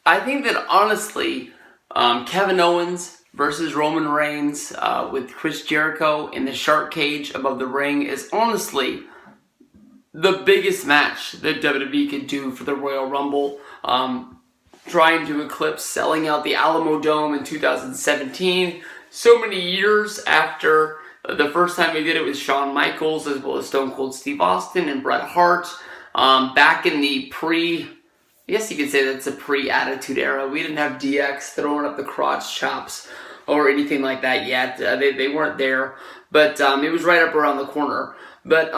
I think that honestly, Kevin Owens versus Roman Reigns with Chris Jericho in the shark cage above the ring is honestly the biggest match that WWE could do for the Royal Rumble. Trying to eclipse selling out the Alamo Dome in 2017, so many years after the first time they did it with Shawn Michaels, as well as Stone Cold Steve Austin and Bret Hart. Back in the I guess you could say that's a pre-Attitude Era. We didn't have DX throwing up the crotch chops or anything like that yet. They weren't there, but it was right up around the corner. But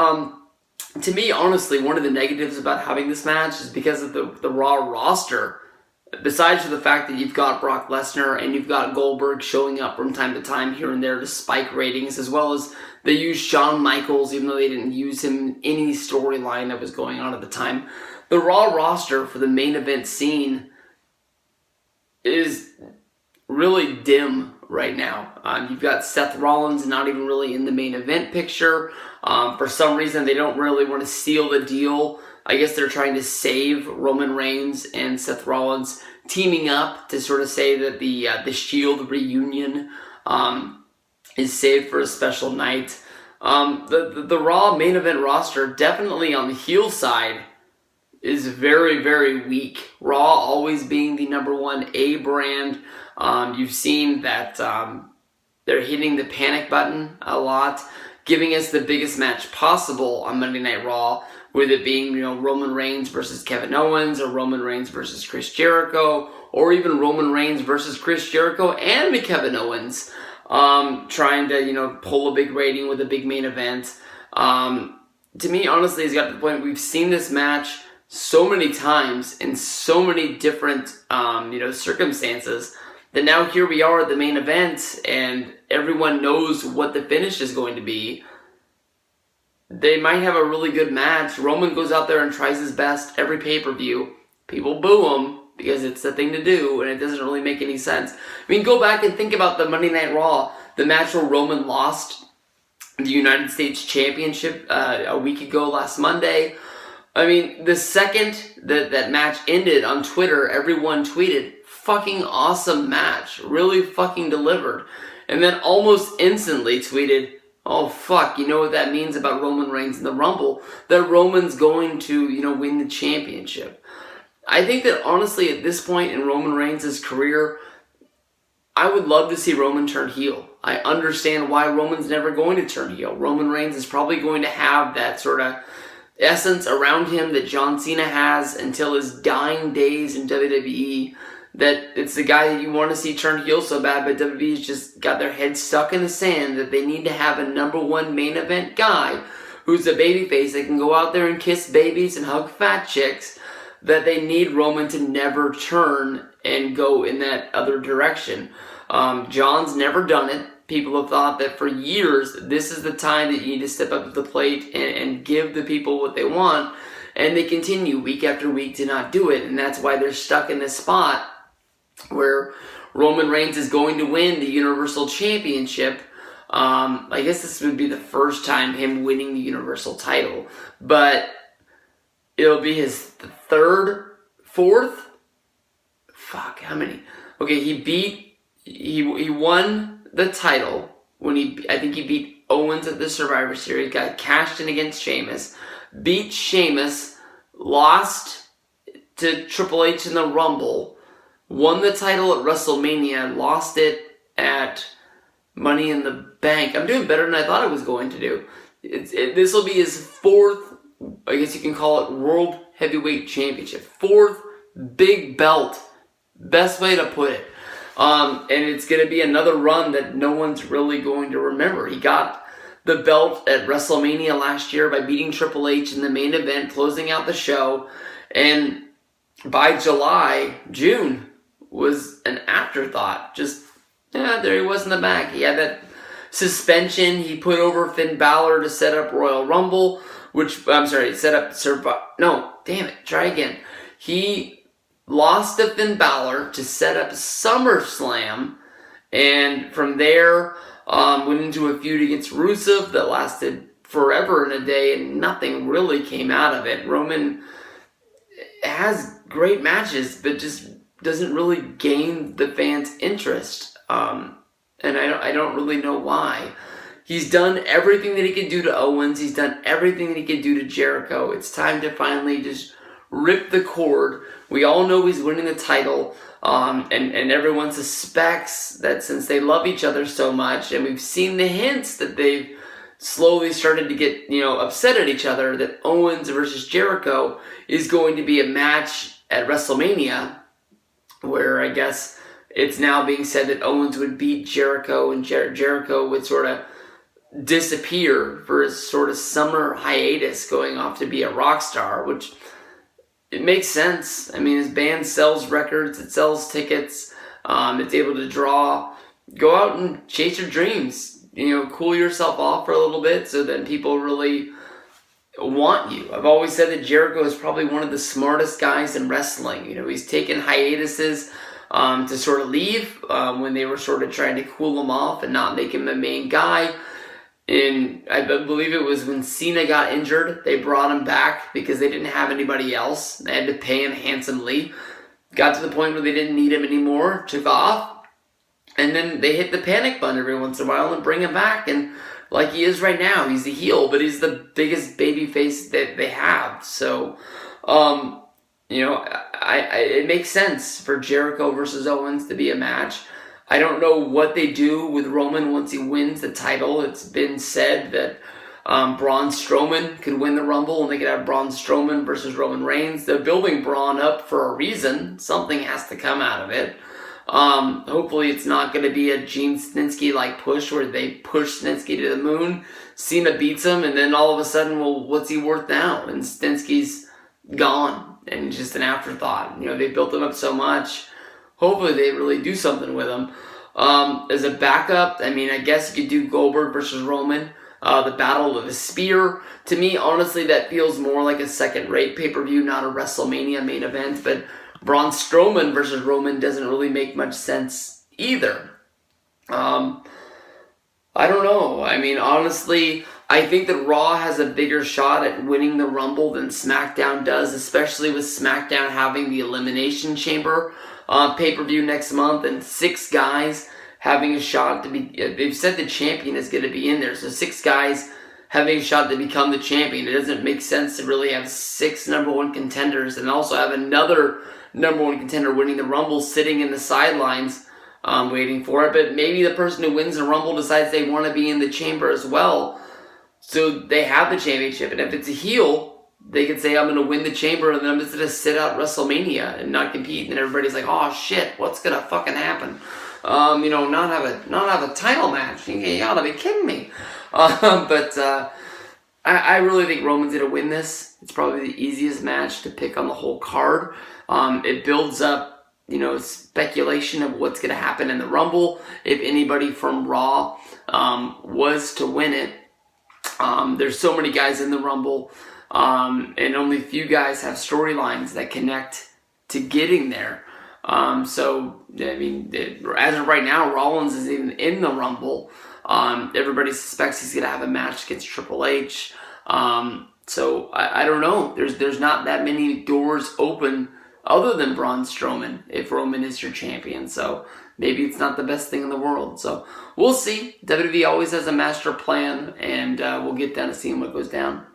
to me, honestly, one of the negatives about having this match is because of the Raw roster. Besides the fact that you've got Brock Lesnar and you've got Goldberg showing up from time to time here and there to spike ratings, as well as they used Shawn Michaels, even though they didn't use him in any storyline that was going on at the time. The Raw roster for the main event scene is really dim right now. You've got Seth Rollins not even really in the main event picture. For some reason, they don't really want to seal the deal. I guess they're trying to save Roman Reigns and Seth Rollins teaming up to sort of say that the Shield reunion is saved for a special night. The Raw main event roster, definitely on the heel side, is very, very weak. Raw always being the number one A brand. You've seen that they're hitting the panic button a lot, giving us the biggest match possible on Monday Night Raw, with it being, Roman Reigns versus Kevin Owens, or Roman Reigns versus Chris Jericho, or even Roman Reigns versus Chris Jericho and Kevin Owens, trying to, pull a big rating with a big main event. To me, honestly, it's got to the point we've seen this match so many times in so many different, circumstances, that now here we are at the main event, and everyone knows what the finish is going to be. They might have a really good match. Roman goes out there and tries his best every pay-per-view. People boo him because it's the thing to do, and it doesn't really make any sense. I mean, go back and think about the Monday Night Raw, the match where Roman lost the United States Championship a week ago last Monday. I mean, the second that match ended on Twitter, everyone tweeted, fucking awesome match, really fucking delivered. And then almost instantly tweeted, oh fuck, you know what that means about Roman Reigns in the Rumble? That Roman's going to, win the championship. I think that honestly at this point in Roman Reigns' career, I would love to see Roman turn heel. I understand why Roman's never going to turn heel. Roman Reigns is probably going to have that sort of essence around him that John Cena has until his dying days in WWE. That it's the guy that you want to see turn heel so bad, but WWE's just got their head stuck in the sand that they need to have a number one main event guy who's a babyface that can go out there and kiss babies and hug fat chicks, that they need Roman to never turn and go in that other direction. John's never done it. People have thought that for years, this is the time that you need to step up to the plate and give the people what they want, and they continue week after week to not do it, and that's why they're stuck in this spot where Roman Reigns is going to win the Universal Championship. I guess this would be the first time him winning the Universal title, but it'll be his fourth? Fuck, how many? Okay, he won the title when I think he beat Owens at the Survivor Series, got cashed in against Sheamus, beat Sheamus, lost to Triple H in the Rumble, won the title at WrestleMania, lost it at Money in the Bank. I'm doing better than I thought I was going to do. This will be his fourth, I guess you can call it, World Heavyweight Championship. Fourth big belt. Best way to put it. And it's going to be another run that no one's really going to remember. He got the belt at WrestleMania last year by beating Triple H in the main event, closing out the show. And by June, was an afterthought. Just, there he was in the back. He had that suspension. He put over Finn Balor to set up Royal Rumble, He lost to Finn Balor to set up SummerSlam, and from there, went into a feud against Rusev that lasted forever and a day, and nothing really came out of it. Roman has great matches, but just doesn't really gain the fans' interest. And I don't really know why. He's done everything that he could do to Owens. He's done everything that he could do to Jericho. It's time to finally just rip the cord. We all know he's winning the title. And everyone suspects that since they love each other so much, and we've seen the hints that they've slowly started to get, upset at each other, that Owens versus Jericho is going to be a match at WrestleMania, where I guess it's now being said that Owens would beat Jericho, and Jericho would sort of disappear for his sort of summer hiatus, going off to be a rock star, which it makes sense. I mean, his band sells records, it sells tickets, it's able to draw. Go out and chase your dreams. Cool yourself off for a little bit so that people really want you. I've always said that Jericho is probably one of the smartest guys in wrestling. He's taken hiatuses to sort of leave when they were sort of trying to cool him off and not make him the main guy. And I believe it was when Cena got injured, they brought him back because they didn't have anybody else. They had to pay him handsomely. Got to the point where they didn't need him anymore, took off. And then they hit the panic button every once in a while and bring him back. And like he is right now, he's the heel, but he's the biggest babyface that they have. So, it makes sense for Jericho versus Owens to be a match. I don't know what they do with Roman once he wins the title. It's been said that Braun Strowman could win the Rumble and they could have Braun Strowman versus Roman Reigns. They're building Braun up for a reason. Something has to come out of it. Hopefully it's not going to be a Gene Snitsky-like push where they push Snitsky to the moon. Cena beats him, and then all of a sudden, well, what's he worth now? And Snitsky's gone, and just an afterthought. They built him up so much. Hopefully they really do something with him. As a backup, I guess you could do Goldberg versus Roman. The Battle of the Spear. To me, honestly, that feels more like a second-rate pay-per-view, not a WrestleMania main event, but Braun Strowman versus Roman doesn't really make much sense either. I don't know. Honestly, I think that Raw has a bigger shot at winning the Rumble than SmackDown does, especially with SmackDown having the Elimination Chamber pay-per-view next month, and 6 guys having a shot to be... They've said the champion is going to be in there, so 6 guys having a shot to become the champion. It doesn't make sense to really have 6 number 1 contenders and also have another number 1 contender winning the Rumble sitting in the sidelines waiting for it. But maybe the person who wins the Rumble decides they want to be in the chamber as well, so they have the championship. And if it's a heel, they could say, I'm going to win the chamber and then I'm just going to sit out WrestleMania and not compete. And everybody's like, oh shit, what's going to fucking happen? Not have a title match. You gotta be kidding me. But I really think Roman's going to win this. It's probably the easiest match to pick on the whole card. It builds up, speculation of what's going to happen in the Rumble. If anybody from Raw was to win it, there's so many guys in the Rumble, and only a few guys have storylines that connect to getting there. As of right now, Rollins is even in the Rumble. Everybody suspects he's going to have a match against Triple H. So I don't know. There's not that many doors open other than Braun Strowman if Roman is your champion. So maybe it's not the best thing in the world. So we'll see. WWE always has a master plan, and we'll get down to seeing what goes down.